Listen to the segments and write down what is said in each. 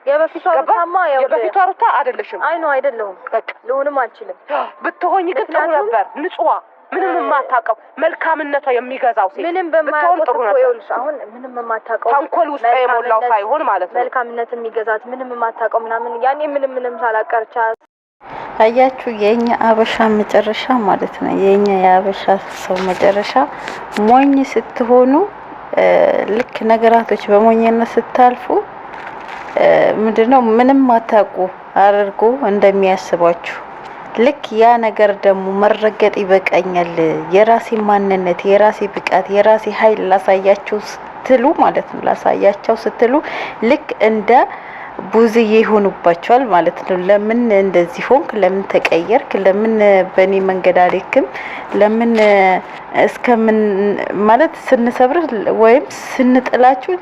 የበፊቷ ሩታማ የበፊቷ ሩታ አይደለሽም። አይ ነው አይደለሁም። በቃ ልሆንም አልችልም። ብትሆኚ ግን ጥሩ ነበር። ንጹዋ ምንም የማታውቀው መልካምነቷ የሚገዛው ሴት ምንም በማያውቀው ይኸውልሽ፣ አሁን ምንም የማታውቀው ተንኮል ውስጥ የሞላው ሳይሆን ማለት ነው መልካምነት የሚገዛት ምንም የማታውቀው ምናምን ያኔ ምንም ሳላቀርቻ አያችሁ የኛ አበሻ መጨረሻ ማለት ነው። የኛ የአበሻ ሰው መጨረሻ ሞኝ ስትሆኑ ልክ ነገራቶች በሞኝነት ስታልፉ ምንድነው ምንም ማታውቁ አድርጎ እንደሚያስባችሁ ልክ ያ ነገር ደግሞ መረገጥ ይበቃኛል፣ የራሴ ማንነት፣ የራሴ ብቃት፣ የራሴ ኃይል ላሳያችሁ ስትሉ ማለት ነው ላሳያቸው ስትሉ ልክ እንደ ቡዝዬ ይሆኑባቸዋል ማለት ነው። ለምን እንደዚህ ሆንክ? ለምን ተቀየርክ? ለምን በእኔ መንገድ አልሄድክም? ለምን እስከምን ማለት ስንሰብርህ ወይም ስንጥላችሁ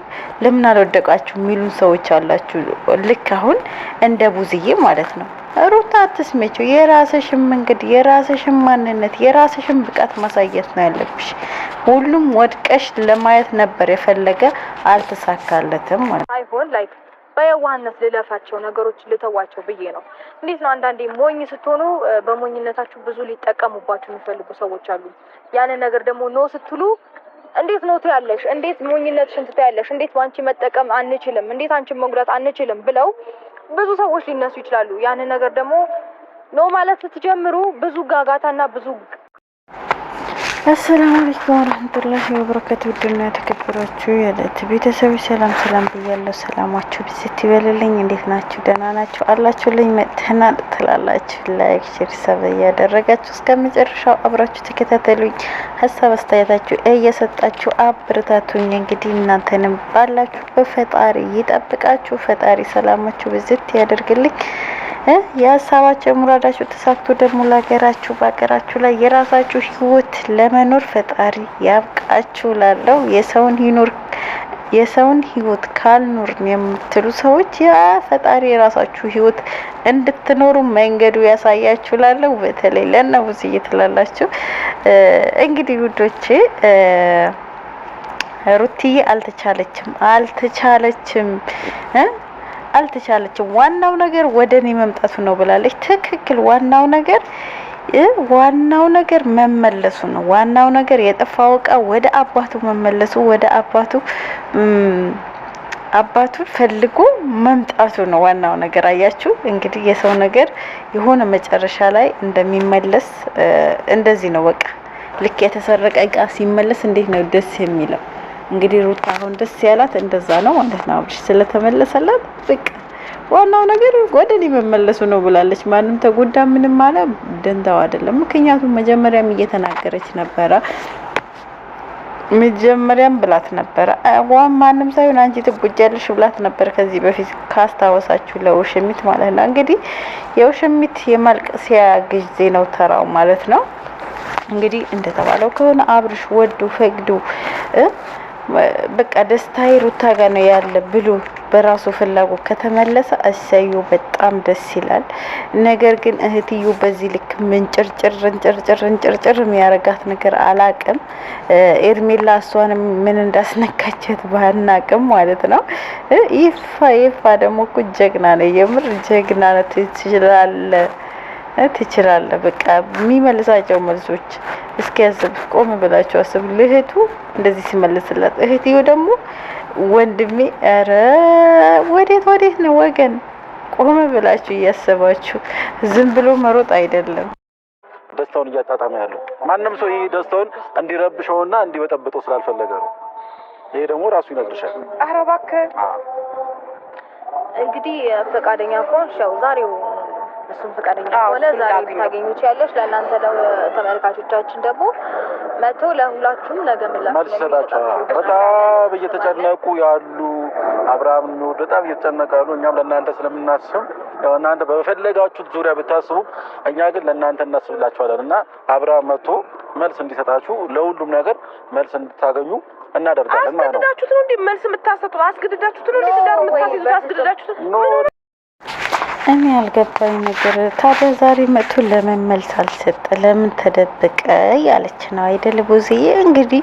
ለምን አልወደቃችሁ የሚሉን ሰዎች አላችሁ። ልክ አሁን እንደ ቡዝዬ ማለት ነው። ሩታ አትስሜቸው። የራስሽን መንገድ፣ የራስሽን ማንነት፣ የራስሽን ብቃት ማሳየት ነው ያለብሽ። ሁሉም ወድቀሽ ለማየት ነበር የፈለገ አልተሳካለትም ማለት ነው። አይሆን ላይክ በየዋህነት ልለፋቸው ነገሮች ልተዋቸው ብዬ ነው። እንዴት ነው አንዳንዴ ሞኝ ስትሆኑ በሞኝነታችሁ ብዙ ሊጠቀሙባችሁ የሚፈልጉ ሰዎች አሉ። ያንን ነገር ደግሞ ኖ ስትሉ እንዴት ነው ትያለሽ? እንዴት ሞኝነትሽን ትያለሽ? እንዴት ባንቺ መጠቀም አንችልም? እንዴት አንቺን መጉዳት አንችልም? ብለው ብዙ ሰዎች ሊነሱ ይችላሉ። ያንን ነገር ደግሞ ኖ ማለት ስትጀምሩ ብዙ ጋጋታና ብዙ አሰላሙ አለይኩም ወራህመቱላሂ ወበረካቱ። ውድና የተከበራችሁ የዕለት ቤተሰቦች ሰላም ብያለሁ። ሰላማችሁ ብዝት ይበልልኝ። እንዴት ናችሁ? ደህና ናችሁ አላችሁልኝ? መጥተናል ትላላችሁ። ላይክ ሼር ሰብ ያደረጋችሁ እስከ መጨረሻው አብራችሁ ተከታተሉኝ። ሀሳብ አስተያየታችሁ እየሰጣችሁ አብረታቱኝ። እንግዲህ እናንተንም ባላችሁ በፈጣሪ ይጠብቃችሁ። ፈጣሪ ሰላማችሁ ብዝት ያደርግልኝ። የሀሳባችሁ ሙራዳችሁ ተሳክቶ ደግሞ ለሀገራችሁ በሀገራችሁ ላይ የራሳችሁ ህይወት ለመኖር ፈጣሪ ያብቃችሁ። ላለው የሰውን ህይወት ካልኖር የምትሉ ሰዎች ያ ፈጣሪ የራሳችሁ ህይወት እንድትኖሩ መንገዱ ያሳያችሁ። ላለው በተለይ ለነብዙ እየተላላችሁ እንግዲህ ውዶቼ ሩትዬ አልተቻለችም። ዋናው ነገር ወደኔ መምጣቱ ነው ብላለች። ትክክል። ዋናው ነገር መመለሱ ነው። ዋናው ነገር የጠፋው ዕቃ ወደ አባቱ መመለሱ፣ ወደ አባቱን ፈልጎ መምጣቱ ነው ዋናው ነገር። አያችሁ እንግዲህ የሰው ነገር የሆነ መጨረሻ ላይ እንደሚመለስ እንደዚህ ነው። በቃ ልክ የተሰረቀ ዕቃ ሲመለስ እንዴት ነው ደስ የሚለው። እንግዲህ ሩታ አሁን ደስ ያላት እንደዛ ነው ማለት ነው። አብርሽ ስለተመለሰላት በቃ ዋናው ነገር ወደኔ መመለሱ ነው ብላለች። ማንም ተጎዳ ምንም አለ ደንታው አይደለም። ምክንያቱም መጀመሪያም እየተናገረች ነበረ። መጀመሪያም ብላት ነበረ ማንም ሳይሆን አንቺ ትጎጃለሽ ብላት ነበር ከዚህ በፊት ካስታወሳችሁ ለውሽሚት ማለት ነው። እንግዲህ የውሽሚት የማልቀሲያ ጊዜ ነው ተራው ማለት ነው። እንግዲህ እንደተባለው ከሆነ አብርሽ ወዱ ፈቅዱ በቃ ደስታዬ ሩታ ጋር ነው ያለ ብሎ በራሱ ፍላጎት ከተመለሰ እሰዩ በጣም ደስ ይላል። ነገር ግን እህትዩ በዚህ ልክ ምንጭርጭር የሚያረጋት ነገር አላቅም። ኤርሜላ እሷን ምን እንዳስነካቸት ባናቅም ማለት ነው። ይፋ ደግሞ እኮ ጀግና ነው፣ የምር ጀግና ነው። ትችላለህ በቃ የሚመልሳቸው መልሶች እስኪ ያስብ። ቆም ብላችሁ አስብ። ለእህቱ እንደዚህ ሲመልስላት እህትዮ ደግሞ ወንድሜ ኧረ ወዴት ነው ወገን? ቆም ብላችሁ እያሰባችሁ ዝም ብሎ መሮጥ አይደለም። ደስታውን እያጣጣመ ያለው ማንም ሰው ይሄ ደስታውን እንዲረብሸውና እንዲበጠብጠው ስላልፈለገ ነው። ይሄ ደግሞ ራሱ ይነግርሻል። ኧረ እባክህ እንግዲህ ፈቃደኛ ከሆንሽ ያው ዛሬው እሱም ፈቃደኛ ከሆነ ዛሬ ልታገኙት ያለሽ ለእናንተ ለተመልካቾቻችን ደግሞ መቶ ለሁላችሁም ነገ መልስ ሰጣችሁ። በጣም እየተጨነቁ ያሉ አብርሃም ነው በጣም እየተጨነቀ ያሉ እኛም ለእናንተ ስለምናስብ ያው እናንተ በፈለጋችሁት ዙሪያ ብታስቡ እኛ ግን ለእናንተ እናስብላችኋለን እና አብርሃም መቶ መልስ እንዲሰጣችሁ ለሁሉም ነገር መልስ እንድታገኙ እናደርጋለን ማለት ነው። አስገድዳችሁት ነው እንዴ መልስ የምታሰጡት? አስገድዳችሁት ነው እንዴ ትዳር የምታስይዙት? አስገድዳችሁት ነው እኔ ያልገባኝ ነገር ታዲያ ዛሬ መጥቶ ለምን መልስ አልሰጠ? ለምን ተደበቀ? ያለች ነው አይደል? ቡዝዬ እንግዲህ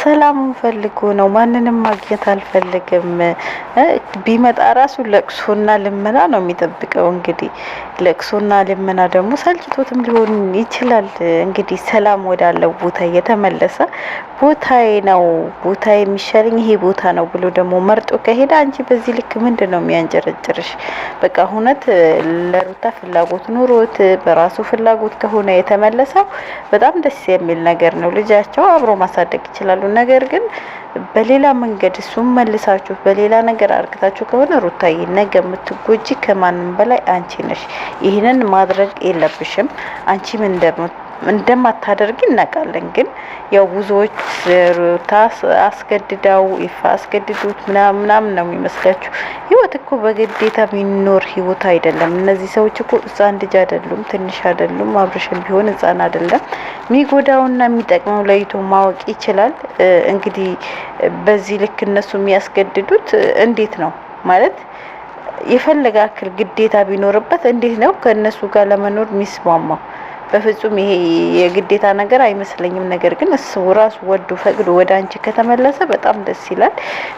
ሰላሙን ፈልጎ ነው፣ ማንንም ማግኘት አልፈልግም። ቢመጣ ራሱ ለቅሶና ልመና ነው የሚጠብቀው። እንግዲህ ለቅሶና ልመና ደግሞ ሰልችቶትም ሊሆን ይችላል። እንግዲህ ሰላም ወዳለው ቦታ እየተመለሰ ቦታዬ ነው፣ ቦታ የሚሻለኝ ይሄ ቦታ ነው ብሎ ደግሞ መርጦ ከሄደ አንቺ በዚህ ልክ ምንድን ነው የሚያንጨረጭርሽ? በቃ እውነት ለሩታ ፍላጎት ኑሮት በራሱ ፍላጎት ከሆነ የተመለሰው በጣም ደስ የሚል ነገር ነው። ልጃቸው አብሮ ማሳደግ ይችላሉ። ነገር ግን በሌላ መንገድ እሱም መልሳችሁ በሌላ ነገር አርግታችሁ ከሆነ ሩታዬ ነገ የምትጎጂ ከማንም በላይ አንቺ ነሽ። ይህንን ማድረግ የለብሽም። አንቺም እንደማታደርጊ እናውቃለን። ግን ያው ብዙዎች ሩታ አስገድዳው ይፋ አስገድዱት ምናምን ነው የሚመስላችሁ። ህይወት እኮ በግዴታ የሚኖር ህይወት አይደለም። እነዚህ ሰዎች እኮ ህፃን ልጅ አይደሉም፣ ትንሽ አይደሉም። አብርሽም ቢሆን ህፃን አይደለም። የሚጎዳውና የሚጠቅመው ለይቶ ማወቅ ይችላል። እንግዲህ በዚህ ልክ እነሱ የሚያስገድዱት እንዴት ነው ማለት የፈለገ አክል ግዴታ ቢኖርበት እንዴት ነው ከእነሱ ጋር ለመኖር የሚስማማው? በፍጹም ይሄ የግዴታ ነገር አይመስለኝም። ነገር ግን እሱ ራሱ ወዶ ፈቅዶ ወደ አንቺ ከተመለሰ በጣም ደስ ይላል።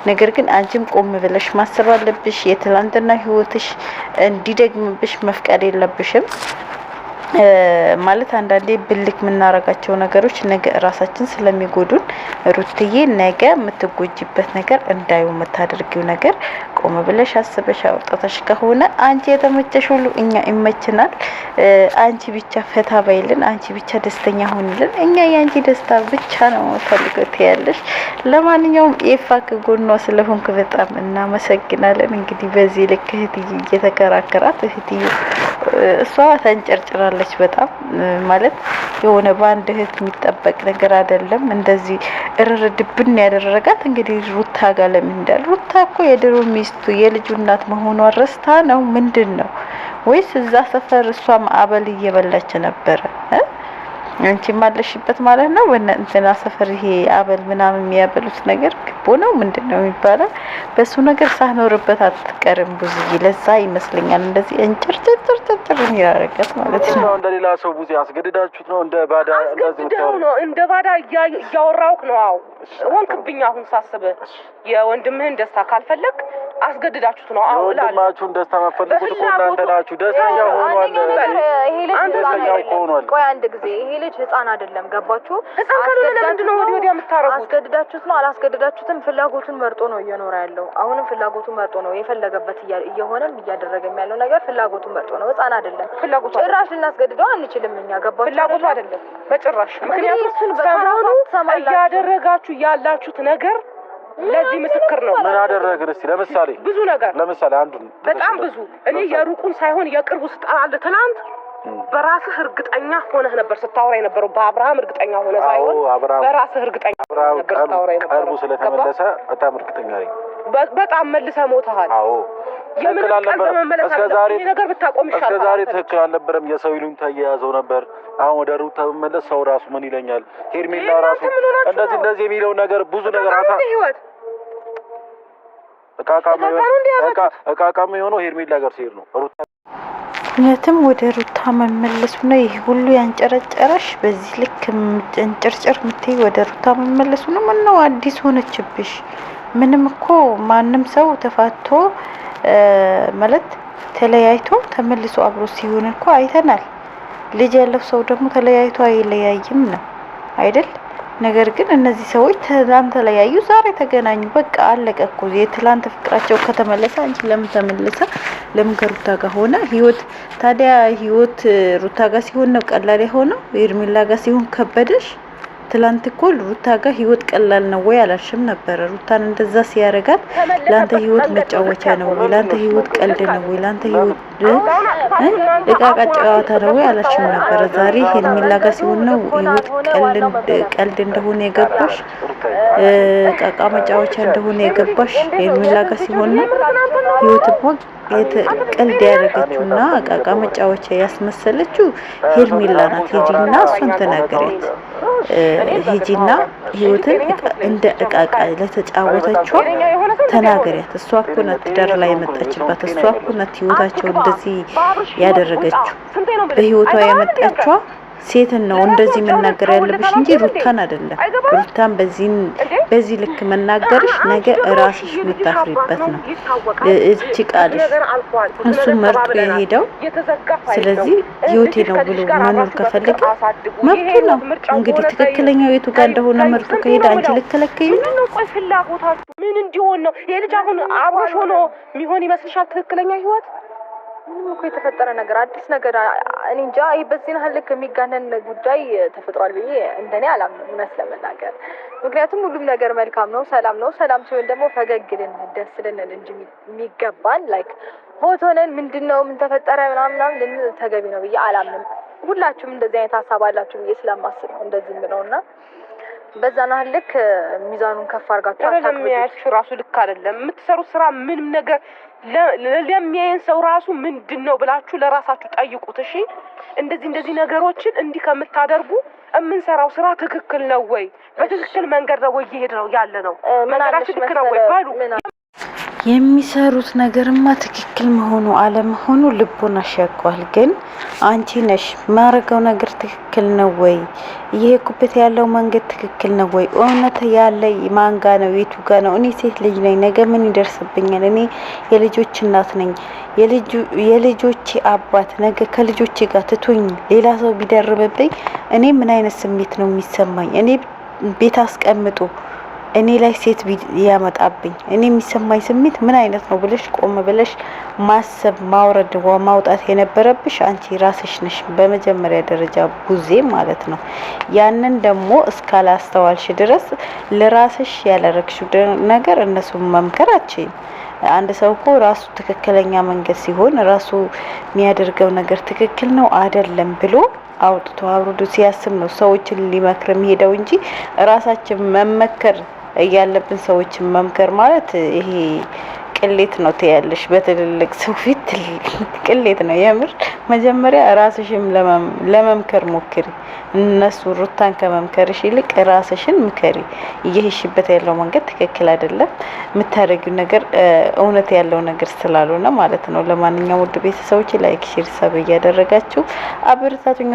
ነገር ግን አንቺም ቆም ብለሽ ማሰብ አለብሽ። የትላንትና ህይወትሽ እንዲደግምብሽ መፍቀድ የለብሽም። ማለት አንዳንዴ ብልክ የምናረጋቸው ነገሮች ነገ ራሳችን ስለሚጎዱን ሩትዬ ነገ የምትጎጂበት ነገር እንዳዩ የምታደርጊው ነገር ቆም ብለሽ አስበሽ አውጣታሽ ከሆነ አንቺ የተመቸሽ ሁሉ እኛ ይመችናል። አንቺ ብቻ ፈታ ባይልን፣ አንቺ ብቻ ደስተኛ ሆንልን። እኛ የአንቺ ደስታ ብቻ ነው ፈልገው ትያለሽ። ለማንኛውም ኤፋ ከጎኗ ስለሆንክ በጣም እናመሰግናለን። እንግዲህ በዚህ ልክ እህትዬ እየተከራከራት እህትዬ እሷ ተንጨርጭራለች በጣም ማለት የሆነ በአንድ እህት የሚጠበቅ ነገር አይደለም። እንደዚህ እርርድብን ያደረጋት እንግዲህ ሩታ ጋር ለምን እንዳል ሩታ እኮ የድሮ ሚስቱ የልጁ እናት መሆኗ ረስታ ነው ምንድን ነው? ወይስ እዛ ሰፈር እሷም አበል እየበላች ነበረ? አንቺ ማለሽበት ማለት ነው። እንትና ሰፈር ይሄ አበል ምናምን የሚያበሉት ነገር ግቦ ነው ምንድነው የሚባለው? በሱ ነገር ሳኖርበት አትቀርም ብዙዬ። ለዛ ይመስለኛል እንደዚህ እንጭርጭርጭርጭር ያረጋት ማለት ነው። እንደሌላ ሰው ብዙ አስገድዳችሁት ነው? እንደ ባዳ ነው እንደ ባዳ እያወራውክ ነው? አዎ ሆንክብኝ። አሁን ሳስብ የወንድምህን ደስታ ካልፈለግ አስገድዳችሁት ነው? አዎ ወንድማችሁን ደስታ ማፈልጉት እኮ እናንተ ናችሁ። ደስተኛ ሆኗል። ይሄ ልጅ ደስተኛ ሆኗል። ቆይ አንድ ጊዜ ይሄ ልጅ ህፃን አይደለም። ገባችሁ? ህፃን ካልሆነ ለምንድን ነው ወዲያ የምታረጉት? አስገድዳችሁት ነው? አላስገድዳችሁትም። ፍላጎቱን መርጦ ነው እየኖረ ያለው። አሁንም ፍላጎቱን መርጦ ነው የፈለገበት እየሆነም እያደረገም ያለው ነገር ፍላጎቱን መርጦ ነው። ህፃን አይደለም። ፍላጎቱ ጭራሽ ልናስገድደው አንችልም እኛ። ገባችሁ? ፍላጎቱ አይደለም በጭራሽ። ምክንያቱም ሰሞኑን እያደረጋችሁ ያላችሁት ነገር ለዚህ ምስክር ነው። ምን አደረግን? እስቲ ለምሳሌ ብዙ ነገር ለምሳሌ አንዱን በጣም ብዙ እኔ የሩቁን ሳይሆን የቅርቡ ስጣል ትናንት በራስህ እርግጠኛ ሆነህ ነበር ስታወራ የነበረው። በአብርሃም እርግጠኛ ሆነ ሳይሆን በራስህ እርግጠኛ ነበር ስታወራ የነበረው። ቀርቡ ስለተመለሰ በጣም እርግጠኛ ነኝ። በጣም መልሰህ ሞተሃል። አዎ ትክክል አልነበረም። እስከ ዛሬ ትክክል አልነበረም። የሰው ይሉኝታ እየያዘው ነበር። አሁን ወደ ሩታ በመለስ ሰው ራሱ ምን ይለኛል? ሄርሜላ ራሱ እንደዚህ የሚለው ነገር ብዙ ነገር እቃቃም የሆነው ሄርሜላ ጋር ሲሄድ ነው። ሩታ እውነትም ወደ ሩታ መመለሱ ነው ይሄ ሁሉ ያንጨረጨረሽ። በዚህ ልክ እንጭርጭር ምትይ ወደ ሩታ መመለሱ ነው። ምን ነው አዲስ ሆነችብሽ? ምንም እኮ ማንም ሰው ተፋቶ ማለት ተለያይቶ ተመልሶ አብሮ ሲሆን እኮ አይተናል። ልጅ ያለው ሰው ደግሞ ተለያይቶ አይለያይም ነው አይደል? ነገር ግን እነዚህ ሰዎች ትላንት ተለያዩ፣ ዛሬ ተገናኙ። በቃ አለቀ እኮ። የትላንት ፍቅራቸው ከተመለሰ አንቺ ለምን ተመለሰ? ለምን ከሩታ ጋር ሆነ? ህይወት ታዲያ ህይወት ሩታ ጋር ሲሆን ነው ቀላል የሆነው? ሄርሜላ ጋር ሲሆን ከበደሽ? ትላንት እኮ ሩታ ጋር ህይወት ቀላል ነው ወይ አላልሽም ነበር? ሩታን እንደዛ ሲያረጋት ላንተ ህይወት መጫወቻ ነው ወይ? ላንተ ህይወት ቀልድ ነው ወይ? ላንተ ህይወት እቃቃ ጨዋታ ነው ወይ አላልሽም ነበር? ዛሬ ሄርሜላ ጋር ሲሆን ነው ህይወት ቀልድ እንደሆነ የገባሽ፣ እቃቃ መጫወቻ እንደሆነ የገባሽ። ሄርሜላ ጋር ሲሆን ነው ህይወት ቀልድ ያደረገችውና አቃቃ መጫወቻ ያስመሰለችው ሄርሜላ ናት። ሂጂና እሷን ተናገሪያት። ሂጂና ህይወትን እንደ እቃቃ ለተጫወተችው ተናገሪያት። እሷ እኮ ናት ትዳር ላይ የመጣችባት። እሷ እኮ ናት ህይወታቸው እንደዚህ ያደረገችው። በህይወቷ ያመጣችው ሴትን ነው እንደዚህ መናገር ያለብሽ እንጂ ሩታን አይደለም። ሩታን በዚህ ልክ መናገርሽ ነገ ራስሽ የምታፍሪበት ነው። እቺ ቃልሽ እሱ መርጦ የሄደው ስለዚህ ህይወቴ ነው ብሎ መኖር ከፈለገ መብቱ ነው። እንግዲህ ትክክለኛው የቱ ጋር እንደሆነ መርጦ ከሄደ አንቺ ልከለከዩ ነው። ቆይ ፍላጎታችሁ ምን እንዲሆን ነው? የልጅ አሁን አብሮሽ ሆኖ የሚሆን ይመስልሻል ትክክለኛ ህይወት? ምንም እኮ የተፈጠረ ነገር አዲስ ነገር እኔ እንጃ። በዚህ ያህል ልክ የሚጋነን ጉዳይ ተፈጥሯል ብዬ እንደኔ አላምንም እውነት ለመናገር። ምክንያቱም ሁሉም ነገር መልካም ነው፣ ሰላም ነው። ሰላም ሲሆን ደግሞ ፈገግ ልንል ደስ ልንል እንጂ የሚገባን ላይክ ሆቶነን ምንድነው ምን ተፈጠረ ምናምን ልንል ተገቢ ነው ብዬ አላምንም። ሁላችሁም እንደዚህ አይነት ሀሳብ አላችሁ ብዬ ስለማስብ ነው እንደዚህ ምለውና በዛና ልክ ሚዛኑን ከፍ አድርጋችሁ አታክብሩ። ራሱ ልክ አይደለም የምትሰሩት ስራ ምንም ነገር ለሚያየን ሰው ራሱ ምንድነው ብላችሁ ለራሳችሁ ጠይቁት። እሺ እንደዚህ ነገሮችን እንዲህ ከምታደርጉ የምንሰራው ስራ ትክክል ነው ወይ? በትክክል መንገድ ነው ወይ እየሄድ ነው ያለ ነው? መንገዳችን ትክክል ነው ወይ ባሉ የሚሰሩት ነገርማ ትክክል መሆኑ አለመሆኑ ልቦና ያሻቋል። ግን አንቺ ነሽ ማረጋው ነገር ትክክል ነው ወይ? እየሄድኩበት ያለው መንገድ ትክክል ነው ወይ? እውነት ያለ ማንጋ ነው? የቱ ጋ ነው? እኔ ሴት ልጅ ነኝ፣ ነገ ምን ይደርስብኛል? እኔ የልጆች እናት ነኝ፣ የልጆቼ አባት ነገ ከልጆቼ ጋር ትቶኝ ሌላ ሰው ቢደርብብኝ እኔ ምን አይነት ስሜት ነው የሚሰማኝ? እኔ ቤት አስቀምጡ እኔ ላይ ሴት ያመጣብኝ እኔ የሚሰማኝ ስሜት ምን አይነት ነው ብለሽ ቆም ብለሽ ማሰብ ማውረድ ማውጣት የነበረብሽ አንቺ ራስሽ ነሽ በመጀመሪያ ደረጃ ቡዜ ማለት ነው። ያንን ደግሞ እስካላስተዋልሽ ድረስ ለራስሽ ያላረግሽው ነገር እነሱ መምከራችን አንድ ሰው እኮ ራሱ ትክክለኛ መንገድ ሲሆን ራሱ የሚያደርገው ነገር ትክክል ነው አይደለም ብሎ አውጥቶ አውርዶ ሲያስብ ነው ሰዎችን ሊመክር የሚሄደው እንጂ ራሳችን መመከር ያለብን ሰዎችን መምከር ማለት ይሄ ቅሌት ነው ትያለሽ። በትልልቅ ሰው ፊት ቅሌት ነው የምር። መጀመሪያ ራስሽን ለመምከር ሞክሪ። እነሱ ሩታን ከመምከርሽ ይልቅ ራስሽን ምከሪ። እየሄድሽበት ያለው መንገድ ትክክል አይደለም። የምታደርጊው ነገር እውነት ያለው ነገር ስላልሆነ ማለት ነው። ለማንኛውም ውድ ቤተሰቦች ላይክ፣ ሼር፣ ሰብ እያደረጋችሁ አበረታቱኝ።